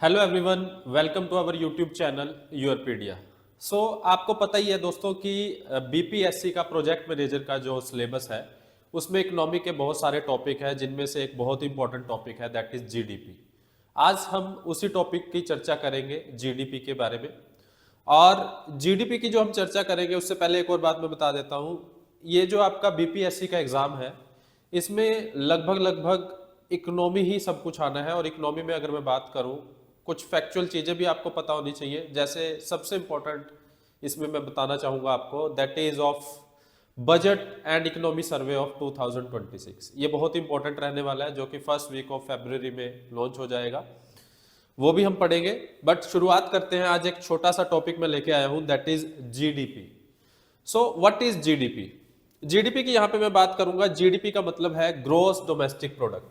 Hello everyone, welcome to our YouTube channel Europedia. आपको पता ही है दोस्तों कि बीपीएससी का प्रोजेक्ट मैनेजर का जो सिलेबस है उसमें इकोनॉमी के बहुत सारे टॉपिक है, जिनमें से एक बहुत इंपॉर्टेंट टॉपिक है दैट इज जीडीपी। आज हम उसी टॉपिक की चर्चा करेंगे, जीडीपी के बारे में। और जीडीपी की जो हम चर्चा करेंगे उससे पहले एक और बात मैं बता देता हूँ। ये जो आपका बीपीएससी का एग्जाम है इसमें लगभग लगभग इकोनॉमी ही सब कुछ आना है। और इकोनॉमी में अगर मैं बात करूं, कुछ फैक्चुअल चीजें भी आपको पता होनी चाहिए। जैसे सबसे इंपॉर्टेंट इसमें मैं बताना चाहूंगा आपको, that is of budget and economy survey of 2026। ये बहुत इंपॉर्टेंट रहने वाला है, जो कि फर्स्ट वीक ऑफ फरवरी में लॉन्च हो जाएगा। वो भी हम पढ़ेंगे, बट शुरुआत करते हैं। आज एक छोटा सा टॉपिक मैं लेके आया हूं, that is GDP. What is GDP? GDP की यहां पे मैं बात करूंगा। जीडीपी का मतलब है ग्रोस डोमेस्टिक प्रोडक्ट।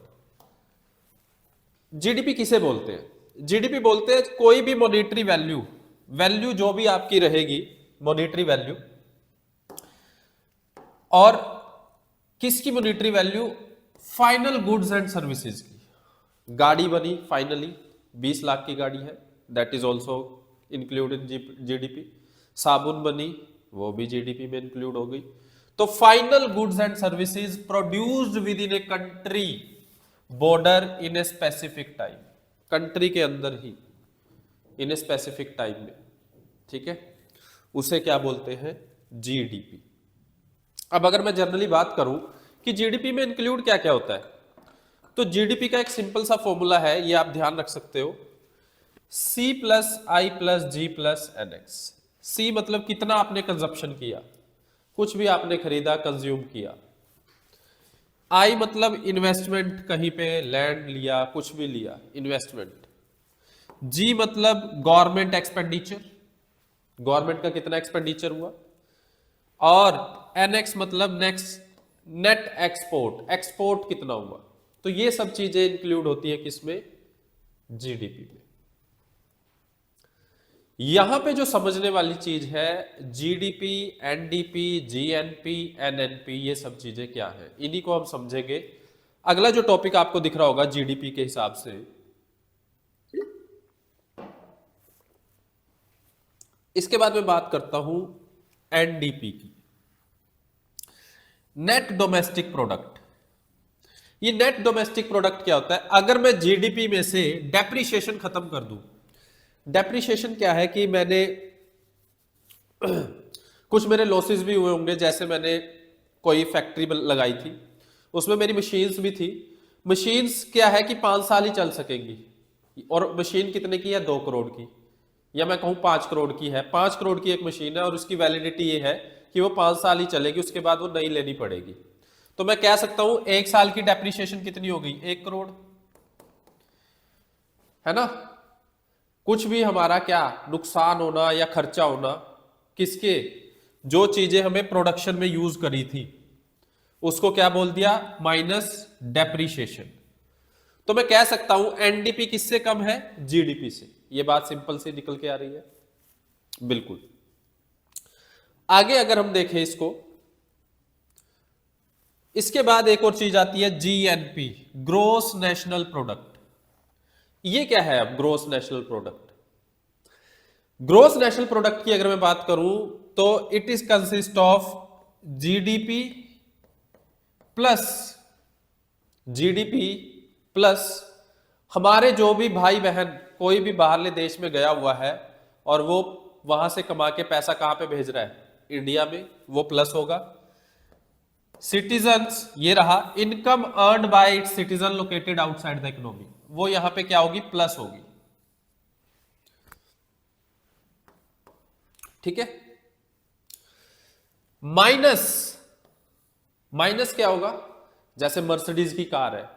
जीडीपी किसे बोलते हैं? जीडीपी बोलते हैं कोई भी मॉनेटरी वैल्यू, वैल्यू जो भी आपकी रहेगी मॉनेटरी वैल्यू, और किसकी monetary value? Final goods and services की। गाड़ी बनी फाइनली 20 लाख की गाड़ी है, that is also included GDP. साबुन बनी, वो भी जीडीपी में इंक्लूड हो गई। तो final goods and services produced with in a country border in a specific time, country के अंदर ही इन ए स्पेसिफिक टाइम में, ठीक है, उसे क्या बोलते हैं? जीडीपी। अब अगर मैं जनरली बात करूं कि जीडीपी में इंक्लूड क्या क्या होता है, तो जीडीपी का एक सिंपल सा फॉर्मूला है, ये आप ध्यान रख सकते हो। सी प्लस आई प्लस जी प्लस एन एक्स। सी मतलब कितना आपने कंजप्शन किया, कुछ भी आपने खरीदा, कंज्यूम किया। आई मतलब इन्वेस्टमेंट, कहीं पे लैंड लिया, कुछ भी लिया, इन्वेस्टमेंट। जी मतलब गवर्नमेंट एक्सपेंडिचर, गवर्नमेंट का कितना एक्सपेंडिचर हुआ। और एनएक्स मतलब नेक्स्ट नेट एक्सपोर्ट, एक्सपोर्ट कितना हुआ। तो ये सब चीजें इंक्लूड होती है किसमें? जीडीपी में। यहां पे जो समझने वाली चीज है, जीडीपी, एनडीपी, जीएनपी, एनएनपी, ये सब चीजें क्या है, इन्हीं को हम समझेंगे। अगला जो टॉपिक आपको दिख रहा होगा जीडीपी के हिसाब से, इसके बाद में बात करता हूं एनडीपी की, नेट डोमेस्टिक प्रोडक्ट। ये नेट डोमेस्टिक प्रोडक्ट क्या होता है? अगर मैं जीडीपी में से डेप्रिसिएशन खत्म कर दूं, डेप्रिसिएशन क्या है कि मैंने कुछ मेरे लॉसेस भी हुए होंगे, जैसे मैंने कोई फैक्ट्री लगाई थी, उसमें मेरी मशीन्स भी थी। मशीन्स क्या है कि 5 साल ही चल सकेंगी, और मशीन कितने की है? 2 करोड़ की, या मैं कहूं 5 करोड़ की है। 5 करोड़ की एक मशीन है और उसकी वैलिडिटी ये है कि वो 5 साल ही चलेगी, उसके बाद वो नई लेनी पड़ेगी। तो मैं कह सकता हूं 1 साल की डेप्रिसिएशन कितनी हो गई? 1 करोड़, है ना। कुछ भी हमारा क्या नुकसान होना या खर्चा होना, किसके? जो चीजें हमें प्रोडक्शन में यूज करी थी, उसको क्या बोल दिया? Minus depreciation. तो मैं कह सकता हूं एनडीपी किससे कम है? जीडीपी से। ये बात सिंपल सी निकल के आ रही है, बिल्कुल। आगे अगर हम देखें इसको, इसके बाद एक और चीज आती है जीएनपी, ग्रोस नेशनल प्रोडक्ट। ये क्या है? अब gross national product, gross national product की अगर मैं बात करूं तो it is consist of GDP plus, GDP plus हमारे जो भी भाई बहन कोई भी बाहरले देश में गया हुआ है और वो वहां से कमा के पैसा कहां पे भेज रहा है? इंडिया में, वो प्लस होगा। सिटीजन्स, ये रहा income earned bye it's citizen located outside the economy, वो यहां पे क्या होगी? प्लस होगी, ठीक है। माइनस, माइनस क्या होगा? जैसे मर्सिडीज की कार है,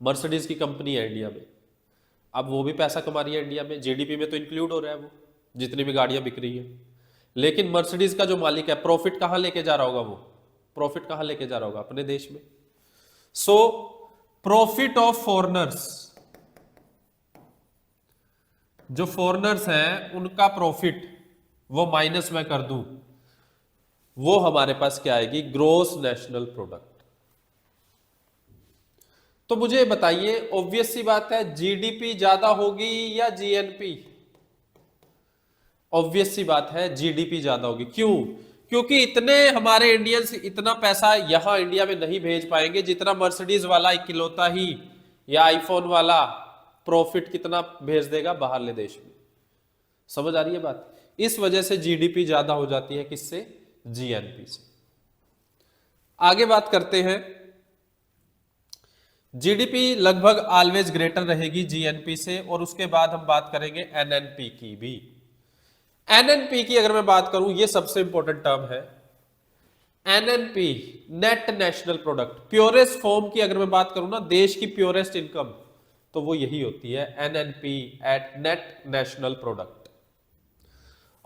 मर्सिडीज की कंपनी है इंडिया में, अब वो भी पैसा कमा रही है इंडिया में, जीडीपी में तो इंक्लूड हो रहा है वो, जितनी भी गाड़ियां बिक रही है। लेकिन मर्सिडीज का जो मालिक है, प्रॉफिट कहां लेके जा रहा होगा? वो प्रॉफिट कहां लेके जा रहा होगा? अपने देश में। सो प्रॉफिट ऑफ फॉरेनर्स, जो फॉरेनर्स हैं उनका प्रॉफिट वो माइनस में कर दूं, वो हमारे पास क्या आएगी? Gross national product. तो मुझे बताइए, ऑब्वियस सी बात है, जीडीपी ज्यादा होगी या जीएनपी? ऑब्वियस सी बात है, जीडीपी ज्यादा होगी। क्यों? क्योंकि इतने हमारे इंडियंस इतना पैसा यहां इंडिया में नहीं भेज पाएंगे जितना मर्सिडीज वाला इकलौता ही या आईफोन वाला प्रॉफिट कितना भेज देगा बाहरले देश में। समझ आ रही है बात? इस वजह से जीडीपी ज्यादा हो जाती है, किससे? जीएनपी से। आगे बात करते हैं, जीडीपी लगभग ऑलवेज ग्रेटर रहेगी जीएनपी से, और उसके बाद हम बात करेंगे एनएनपी की भी। एनएनपी की अगर मैं बात करूं, ये सबसे इंपॉर्टेंट टर्म है। NNP, net national product, purest form की अगर मैं बात करूं ना, देश की प्योरेस्ट इनकम, तो वो यही होती है, NNP, at net national product.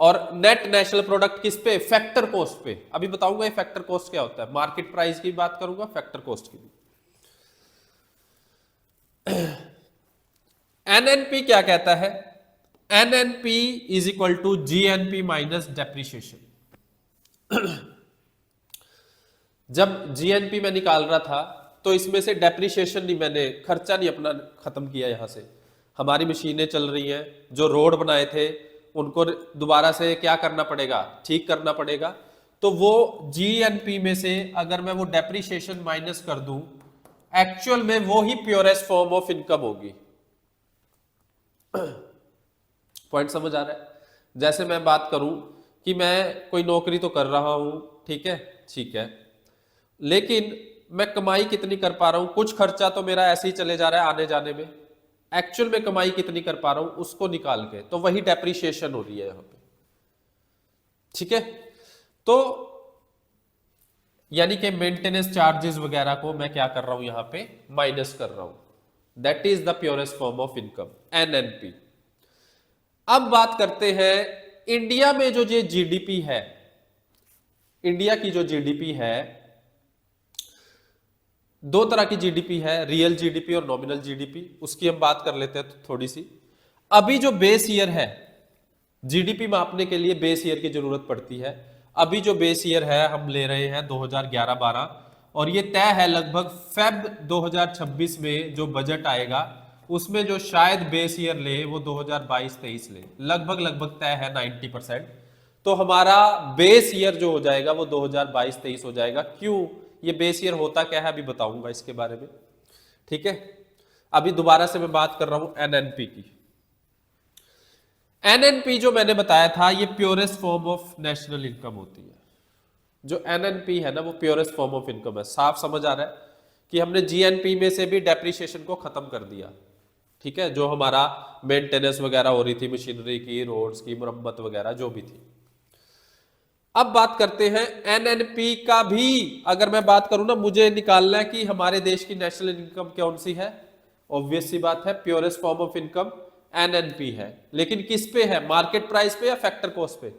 और नेट नेशनल प्रोडक्ट किस पे? फैक्टर कॉस्ट पे। अभी बताऊंगा ये फैक्टर कॉस्ट क्या होता है, मार्केट प्राइस की बात करूंगा, फैक्टर कॉस्ट की भी। एनएनपी क्या कहता है? NNP is equal to GNP minus depreciation. जब जीएनपी में निकाल रहा था तो इसमें से डेप्रीशिएशन नहीं, मैंने खर्चा नहीं अपना खत्म किया। यहां से हमारी मशीनें चल रही हैं, जो रोड बनाए थे उनको दोबारा से क्या करना पड़ेगा? ठीक करना पड़ेगा। तो वो जीएनपी में से अगर मैं वो डेप्रीशिएशन माइनस कर दूं, एक्चुअल में वो ही प्योरेस्ट फॉर्म ऑफ इनकम होगी। पॉइंट समझ आ रहा है? जैसे मैं बात करूं कि मैं कोई नौकरी तो कर रहा हूं, ठीक है, लेकिन मैं कमाई कितनी कर पा रहा हूं? कुछ खर्चा तो मेरा ऐसे ही चले जा रहा है आने जाने में, एक्चुअल में कमाई कितनी कर पा रहा हूं उसको निकाल के, तो वही डेप्रीशिएशन हो रही है यहां पे। ठीक है, तो यानी कि मेंटेनेंस चार्जेस वगैरह को मैं क्या कर रहा हूं यहां पे? माइनस कर रहा हूं। That is the purest form of income, NNP. अब बात करते हैं इंडिया में जो ये जीडीपी है, इंडिया की जो जीडीपी है, दो तरह की जीडीपी है, रियल जीडीपी और नॉमिनल जीडीपी। उसकी हम बात कर लेते हैं तो थोड़ी सी। अभी जो बेस ईयर है, जीडीपी मापने के लिए बेस ईयर की जरूरत पड़ती है। अभी जो बेस ईयर है हम ले रहे हैं 2011-12, और ये तय है लगभग फेब 2026 में जो बजट आएगा उसमें जो शायद बेस ईयर ले वो 2022-23 ले, लगभग तय है 90%। तो हमारा बेस ईयर जो हो जाएगा वो 2022-23 हो जाएगा। क्यों? ये बेस ईयर होता क्या है अभी बताऊंगा इसके बारे में। ठीक है, अभी दोबारा से मैं बात कर रहा हूं एनएनपी की। एनएनपी जो मैंने बताया था ये purest form of national income होती है। जो एनएनपी है ना वो प्योरेस्ट फॉर्म ऑफ इनकम है। साफ समझ आ रहा है कि हमने जीएनपी में से भी डेप्रीशिएशन को खत्म कर दिया। ठीक है, जो हमारा मेंटेनेंस वगैरह हो रही थी मशीनरी की, रोड्स की मरम्मत वगैरह जो भी थी। अब बात करते हैं एनएनपी का भी। अगर मैं बात करूं ना, मुझे निकालना है कि हमारे देश की नेशनल इनकम कौन सी है। ऑब्वियस सी बात है, purest form of income NNP है। लेकिन किस पे है? मार्केट प्राइस पे या फैक्टर कॉस्ट पे?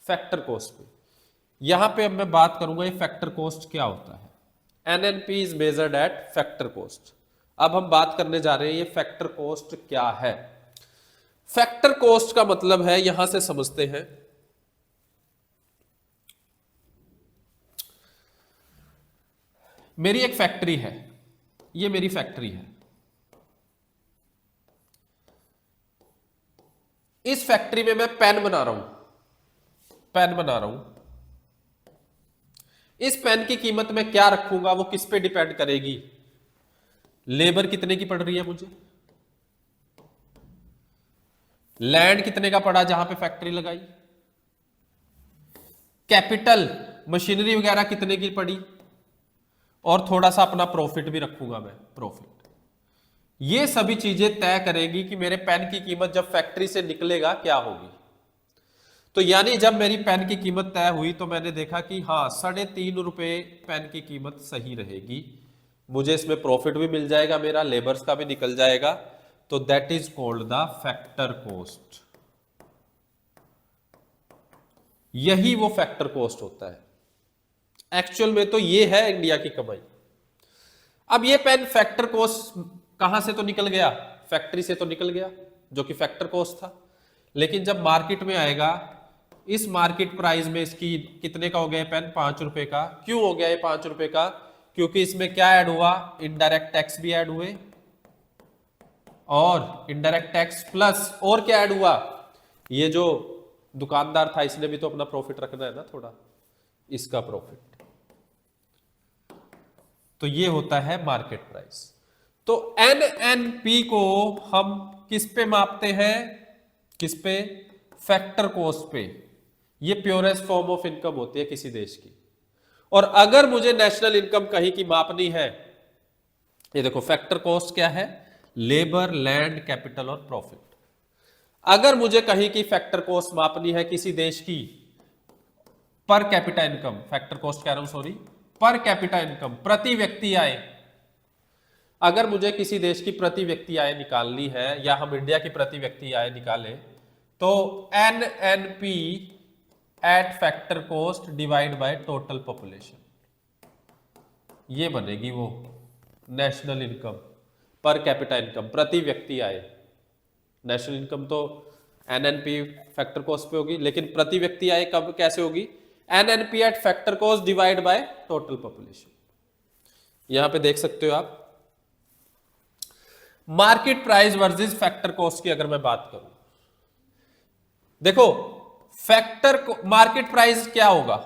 फैक्टर कॉस्ट पे। यहां पे अब मैं बात करूंगा ये फैक्टर कॉस्ट क्या होता है। NNP is measured eight factor cost. अब हम बात करने जा रहे हैं ये फैक्टर कॉस्ट क्या है। फैक्टर कॉस्ट का मतलब है, यहां से समझते हैं, मेरी एक फैक्ट्री है, ये मेरी फैक्ट्री है। इस फैक्ट्री में मैं पेन बना रहा हूं, इस पेन की कीमत मैं क्या रखूंगा वो किस पे डिपेंड करेगी? लेबर कितने की पड़ रही है मुझे, लैंड कितने का पड़ा जहां पे फैक्ट्री लगाई, कैपिटल मशीनरी वगैरह कितने की पड़ी, और थोड़ा सा अपना प्रॉफिट भी रखूंगा मैं, प्रॉफिट। ये सभी चीजें तय करेगी कि मेरे पेन की कीमत जब फैक्ट्री से निकलेगा क्या होगी। तो यानी जब मेरी पेन की कीमत तय हुई तो मैंने देखा कि हाँ 3.5 रुपए पेन की कीमत सही रहेगी, मुझे इसमें प्रॉफिट भी मिल जाएगा, मेरा लेबर्स का भी निकल जाएगा। तो that is called the factor cost. यही वो फैक्टर कॉस्ट होता है। एक्चुअल में तो ये है इंडिया की कमाई। अब ये पेन फैक्टर कॉस्ट कहां से तो निकल गया, फैक्ट्री से तो निकल गया जो कि फैक्टर कॉस्ट था। लेकिन जब मार्केट में आएगा, इस मार्केट प्राइस में इसकी कितने का हो गया पेन? 5 रुपए का। क्यों हो गया ये 5 रुपए का? क्योंकि इसमें क्या ऐड हुआ, इनडायरेक्ट टैक्स भी ऐड हुए, और इनडायरेक्ट टैक्स प्लस और क्या ऐड हुआ, ये जो दुकानदार था इसने भी तो अपना प्रॉफिट रखना है ना थोड़ा, इसका प्रॉफिट। तो ये होता है मार्केट प्राइस। तो एनएनपी को हम किस पे मापते हैं, किस पे, फैक्टर कॉस्ट पे। ये प्योरेस्ट फॉर्म ऑफ इनकम होती है किसी देश की। और अगर मुझे नेशनल इनकम कहीं की मापनी है, ये देखो फैक्टर कॉस्ट क्या है, लेबर, लैंड, कैपिटल और प्रॉफिट। अगर मुझे कहीं की फैक्टर कॉस्ट मापनी है किसी देश की, per capita income, factor cost कह रहा हूं सॉरी, पर कैपिटा इनकम, प्रति व्यक्ति आय। अगर मुझे किसी देश की प्रति व्यक्ति आय निकालनी है, या हम इंडिया की प्रति व्यक्ति आय निकालें, तो NNP eight factor cost divide by total population, ये बनेगी वो national income, per capita income, प्रति व्यक्ति आय। नेशनल इनकम तो एनएनपी फैक्टर कॉस्ट पे होगी, लेकिन प्रति व्यक्ति आय कब कैसे होगी, NNP eight factor cost divide by total population. यहां पे देख सकते हो आप, market price versus factor cost की अगर मैं बात करूं, देखो फैक्टर मार्केट प्राइस क्या होगा,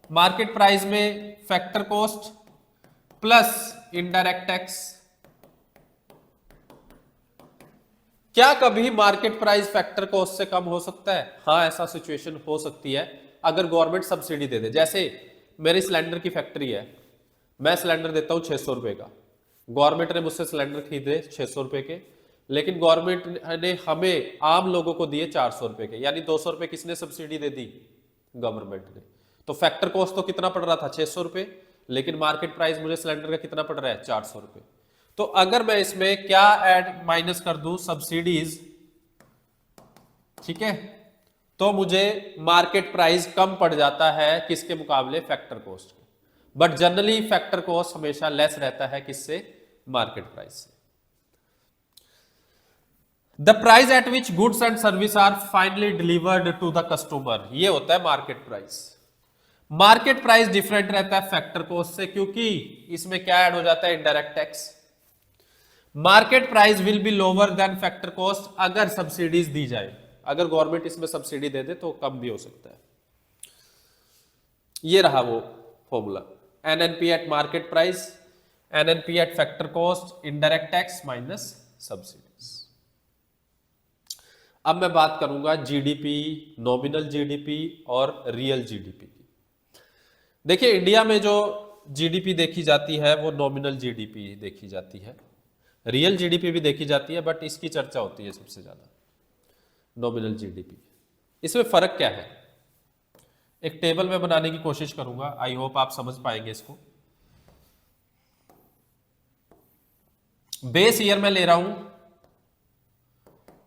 मार्केट प्राइस में factor cost plus indirect tax. क्या कभी मार्केट प्राइस फैक्टर कॉस्ट से कम हो सकता है? हाँ, ऐसा सिचुएशन हो सकती है अगर गवर्नमेंट सब्सिडी दे दे। जैसे मेरी सिलेंडर की फैक्ट्री है, मैं सिलेंडर देता हूं 600 रुपए का, गवर्नमेंट ने मुझसे सिलेंडर खरीदे 600 रुपए के, लेकिन गवर्नमेंट ने हमें आम लोगों को दिए 400 रुपए के, यानी 200 रुपए किसने सब्सिडी दे दी, गवर्नमेंट ने। तो फैक्टर कॉस्ट तो कितना पड़ रहा था, 600 रुपए, लेकिन मार्केट प्राइस मुझे सिलेंडर का कितना पड़ रहा है, 400 रुपए। तो अगर मैं इसमें क्या ऐड माइनस कर दूं, सब्सिडीज, ठीक है, तो मुझे मार्केट प्राइस कम पड़ जाता है किसके मुकाबले, फैक्टर कॉस्ट के। बट जनरली फैक्टर कॉस्ट हमेशा लेस रहता है किससे, मार्केट प्राइस से। The price at which goods and service are finally delivered to the customer, ये होता है market price. Market price different रहता है फैक्टर कॉस्ट से, क्योंकि इसमें क्या ऐड हो जाता है, indirect tax. Market price will be lower than factor cost अगर सब्सिडीज दी जाए, अगर गवर्नमेंट इसमें सब्सिडी दे दे तो कम भी हो सकता है। ये रहा वो formula, NNP eight market price, NNP eight factor cost, indirect tax minus subsidies. अब मैं बात करूंगा जीडीपी, नॉमिनल जीडीपी और रियल जीडीपी की। देखिए इंडिया में जो जीडीपी देखी जाती है वो नॉमिनल जीडीपी देखी जाती है, रियल जीडीपी भी देखी जाती है, बट इसकी चर्चा होती है सबसे ज्यादा नॉमिनल जीडीपी। इसमें फर्क क्या है, एक टेबल में बनाने की कोशिश करूंगा, आई होप आप समझ पाएंगे इसको। बेस ईयर में ले रहा हूं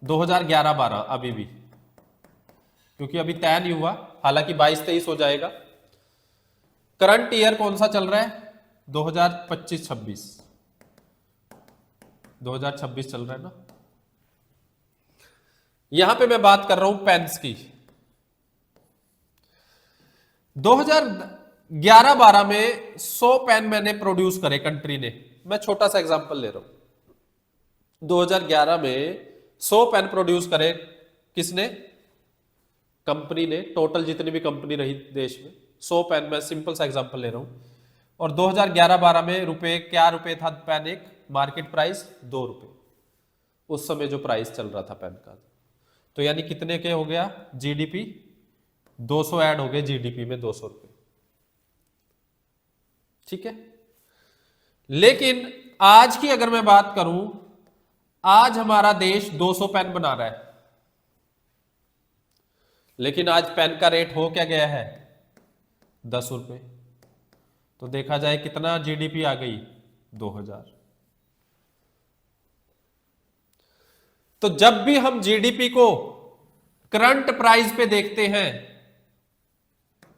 2011-12 अभी भी, क्योंकि अभी तय नहीं हुआ, हालांकि 22-23 हो जाएगा। करंट ईयर कौन सा चल रहा है, 2025-26, 2026 चल रहा है ना। यहां पे मैं बात कर रहा हूं पेन्स की। 2011-12 में 100 पेन मैंने प्रोड्यूस करे कंट्री ने, मैं छोटा सा एग्जांपल ले रहा हूं। 2011 में 100 पेन प्रोड्यूस करे किसने, कंपनी ने, टोटल जितनी भी कंपनी रही देश में 100 पेन, मैं सिंपल सा एग्जांपल ले रहा हूं। और 2011-12 में रुपए, क्या रुपए था पेन एक, मार्केट प्राइस 2 रुपए, उस समय जो प्राइस चल रहा था पेन का। तो यानी कितने के हो गया, जीडीपी 200 ऐड हो गए जीडीपी में, 200 रुपए, ठीक है। लेकिन आज की अगर मैं बात करूं, आज हमारा देश 200 पेन बना रहा है, लेकिन आज पेन का रेट हो क्या गया है, 10 रुपए। तो देखा जाए कितना जीडीपी आ गई, 2000। तो जब भी हम जीडीपी को करंट प्राइस पे देखते हैं,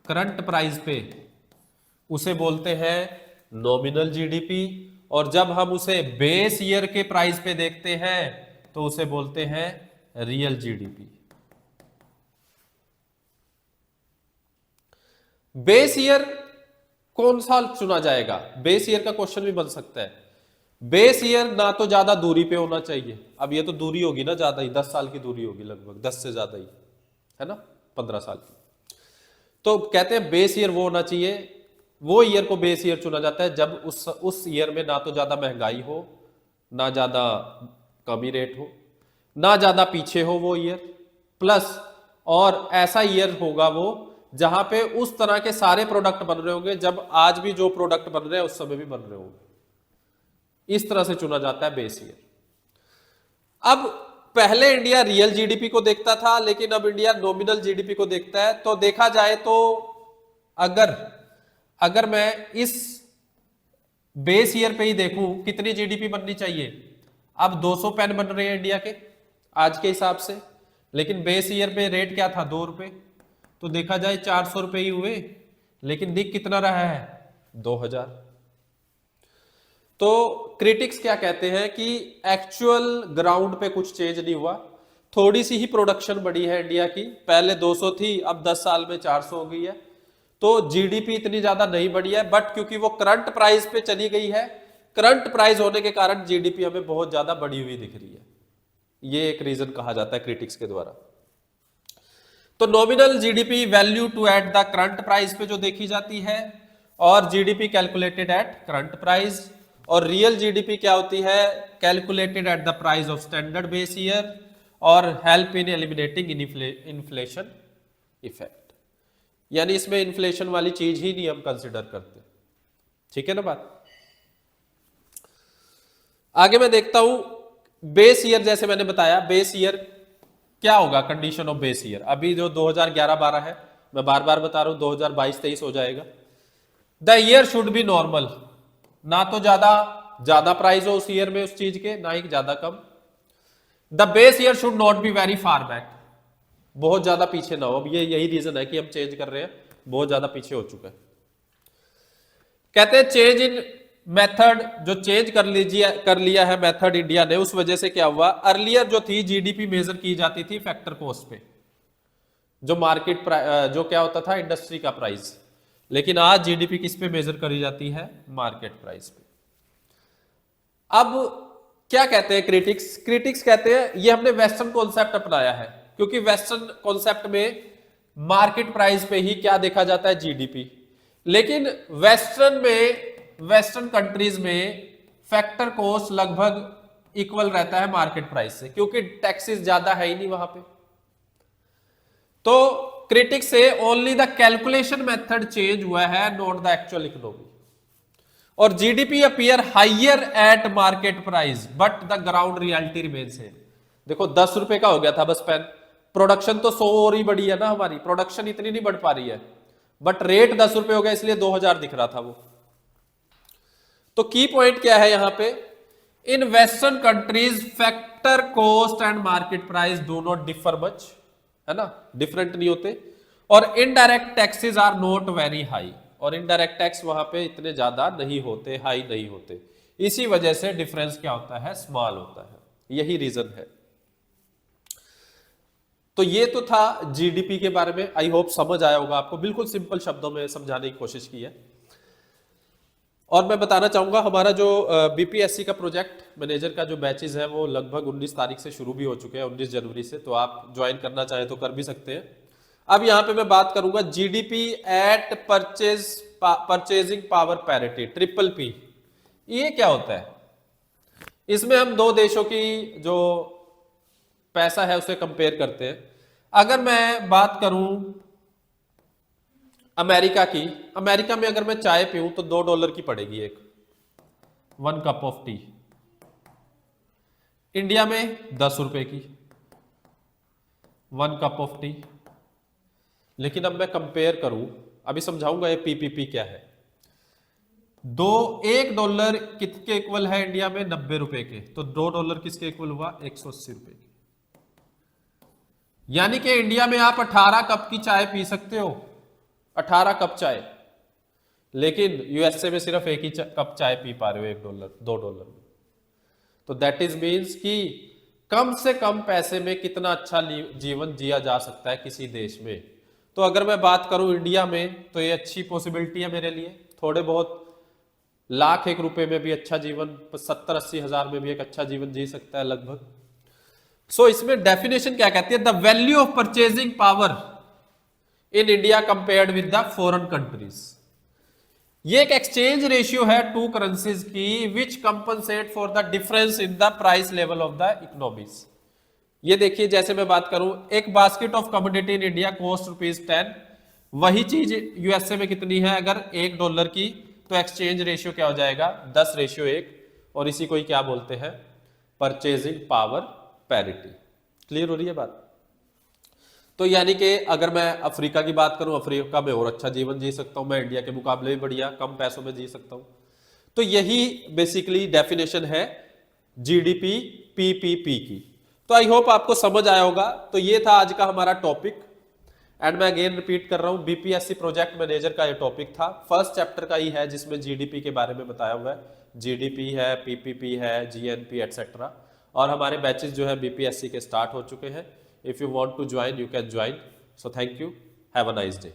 करंट प्राइस पे, उसे बोलते हैं नॉमिनल जीडीपी, और जब हम उसे बेस ईयर के प्राइस पे देखते हैं तो उसे बोलते हैं रियल जीडीपी। बेस ईयर कौन सा चुना जाएगा? बेस ईयर का क्वेश्चन भी बन सकता है। बेस ईयर ना तो ज्यादा दूरी पे होना चाहिए, अब ये तो दूरी होगी ना ज्यादा ही, 10 साल की दूरी होगी लगभग, 10 से ज्यादा ही, है ना, 15 साल की। तो कहते हैं बेस ईयर वो होना चाहिए, वो ईयर को बेस ईयर चुना जाता है जब उस ईयर में ना तो ज्यादा महंगाई हो, ना ज्यादा कमी रेट हो, ना ज्यादा पीछे हो वो ईयर, प्लस और ऐसा ईयर होगा वो जहां पे उस तरह के सारे प्रोडक्ट बन रहे होंगे जब आज भी जो प्रोडक्ट बन रहे हैं उस समय भी बन रहे होंगे। इस तरह से चुना जाता है बेस ईयर। अब पहले इंडिया रियल जीडीपी को देखता था, लेकिन अब इंडिया नॉमिनल जीडीपी को देखता है। तो देखा जाए तो अगर मैं इस बेस ईयर पे ही देखूं कितनी जीडीपी बननी चाहिए, अब 200 पेन बन रहे हैं इंडिया के आज के हिसाब से, लेकिन बेस ईयर पे रेट क्या था, 2 रुपए, तो देखा जाए 400 रुपए ही हुए, लेकिन दिख कितना रहा है, 2000। तो क्रिटिक्स क्या कहते हैं कि एक्चुअल ग्राउंड पे कुछ चेंज नहीं हुआ, थोड़ी सी ही प्रोडक्शन बढ़ी है इंडिया की, पहले 200 थी, अब 10 साल में 400 हो गई है। तो जीडीपी इतनी ज्यादा नहीं बढ़ी है, बट क्योंकि वो करंट प्राइस पे चली गई है, करंट प्राइस होने के कारण जीडीपी हमें बहुत ज्यादा बढ़ी हुई दिख रही है। ये एक रीजन कहा जाता है क्रिटिक्स के द्वारा। तो nominal GDP value to at the current price पे जो देखी जाती है, और GDP calculated at current price, और रियल जीडीपी क्या होती है, calculated at the price of standard base year, और help in eliminating inflation effect. यानी इसमें इन्फ्लेशन वाली चीज ही नहीं हम कंसिडर करते। ठीक है ना बात। आगे मैं देखता हूं बेस ईयर, जैसे मैंने बताया बेस ईयर क्या होगा, कंडीशन ऑफ बेस ईयर। अभी जो 2011-12 है, मैं बार बार बता रहा हूं 2022-23 हो जाएगा। The year should be normal, ना तो ज्यादा प्राइस हो उस ईयर में उस चीज के, ना ही ज्यादा कम। The base year should not be very far back, बहुत ज्यादा पीछे ना हो। अब ये यही रीजन है कि हम चेंज कर रहे हैं, बहुत ज्यादा पीछे हो चुका है। कहते हैं चेंज इन मेथड, जो चेंज कर लिया है मेथड इंडिया ने, उस वजह से क्या हुआ, अर्लियर जो थी जीडीपी मेजर की जाती थी फैक्टर कॉस्ट पे, जो मार्केट जो क्या होता था इंडस्ट्री का प्राइस, लेकिन आज जीडीपी किस पे मेजर करी जाती है, मार्केट प्राइस पे। अब क्या कहते हैं क्रिटिक्स कहते हैं ये हमने वेस्टर्न कॉन्सेप्ट अपनाया है, क्योंकि वेस्टर्न कॉन्सेप्ट में मार्केट प्राइस पे ही क्या देखा जाता है, जीडीपी। लेकिन वेस्टर्न कंट्रीज में फैक्टर कॉस्ट लगभग इक्वल रहता है मार्केट प्राइस से, क्योंकि टैक्सेस ज्यादा है ही नहीं वहां पे। तो क्रिटिक्स से only the calculation method change हुआ है, नॉट द एक्चुअल इकोनॉमी। और GDP appear higher eight market price but the ground reality remains same. देखो 10 रुपए का हो गया था बस पेन, प्रोडक्शन तो 100 और ही बढ़ी है ना, हमारी प्रोडक्शन इतनी नहीं बढ़ पा रही है, बट रेट 10 रुपए हो गया, इसलिए 2000 दिख रहा था वो। तो की पॉइंट क्या है यहां पे, in western countries factor cost and market price do not differ much, है ना, डिफरेंट नहीं होते। और indirect taxes are not very high, और इनडायरेक्ट टैक्स वहां पे इतने ज्यादा नहीं होते, हाई नहीं होते, इसी वजह से डिफरेंस क्या होता है, स्मॉल होता है, यही रीजन है। तो ये तो था जीडीपी के बारे में, आई होप समझ आया होगा आपको, बिल्कुल सिंपल शब्दों में समझाने की कोशिश की है। और मैं बताना चाहूंगा हमारा जो बीपीएससी का प्रोजेक्ट मैनेजर का जो बैचेज है वो लगभग 19 तारीख से शुरू भी हो चुके हैं, 19 जनवरी से, तो आप ज्वाइन करना चाहें तो कर भी सकते हैं। अब यहां पे मैं बात करूंगा GDP at purchasing power parity, triple P. ये क्या होता है, इसमें हम दो देशों की जो पैसा है उसे कंपेयर करते हैं। अगर मैं बात करूं अमेरिका की, अमेरिका में अगर मैं चाय पीऊं तो $2 की पड़ेगी एक, 1 कप ऑफ टी। इंडिया में 10 रुपए की 1 कप ऑफ टी। लेकिन अब मैं कंपेयर करूं, अभी समझाऊंगा ये पीपीपी क्या है। $1 किसके इक्वल है इंडिया में, 90 रुपए के, तो $2 किसके इक्वल हुआ, 180 रुपए के। यानी कि इंडिया में आप 18 कप की चाय पी सकते हो, 18 कप चाय, लेकिन यूएसए में सिर्फ एक ही कप चाय पी पा रहे हो $2 में। तो दैट इज मीन्स कि कम से कम पैसे में कितना अच्छा जीवन जिया जा सकता है किसी देश में। तो अगर मैं बात करूं इंडिया में, तो ये अच्छी पॉसिबिलिटी है मेरे लिए, थोड़े बहुत लाख एक रुपए में भी अच्छा जीवन, 70-80 हजार में भी एक अच्छा जीवन जी सकता है लगभग। सो इसमें डेफिनेशन क्या कहती है, the value of purchasing power in India compared with the foreign countries. ये एक एक्सचेंज रेशियो है टू करेंसीज की which compensate for the difference in the price level of the economies. ये देखिए, जैसे मैं बात करूं, एक basket of commodity in India cost ₹10, वही चीज यूएसए में कितनी है अगर $1 की, तो एक्सचेंज रेशियो क्या हो जाएगा 10:1, और इसी को ही क्या बोलते हैं, परचेजिंग पावर पैरिटी। क्लियर हो रही है बात? तो यानी कि अगर मैं अफ्रीका की बात करूं, अफ्रीका में और अच्छा जीवन जी सकता हूं मैं, इंडिया के मुकाबले भी बढ़िया कम पैसों में जी सकता हूं। तो यही बेसिकली डेफिनेशन है जीडीपी पीपीपी की। तो आई होप आपको समझ आया होगा। तो ये था आज का हमारा टॉपिक, एंड मैं अगेन रिपीट कर रहा हूं, बीपीएससी प्रोजेक्ट मैनेजर का ये टॉपिक था, फर्स्ट चैप्टर का ही है जिसमें जीडीपी के बारे में बताया हुआ है। जीडीपी है, पीपीपी है, जीएनपी एटसेट्रा। और हमारे बैचेस जो है बीपीएससी के स्टार्ट हो चुके हैं। If you want to join you can join. So thank you, have a nice day.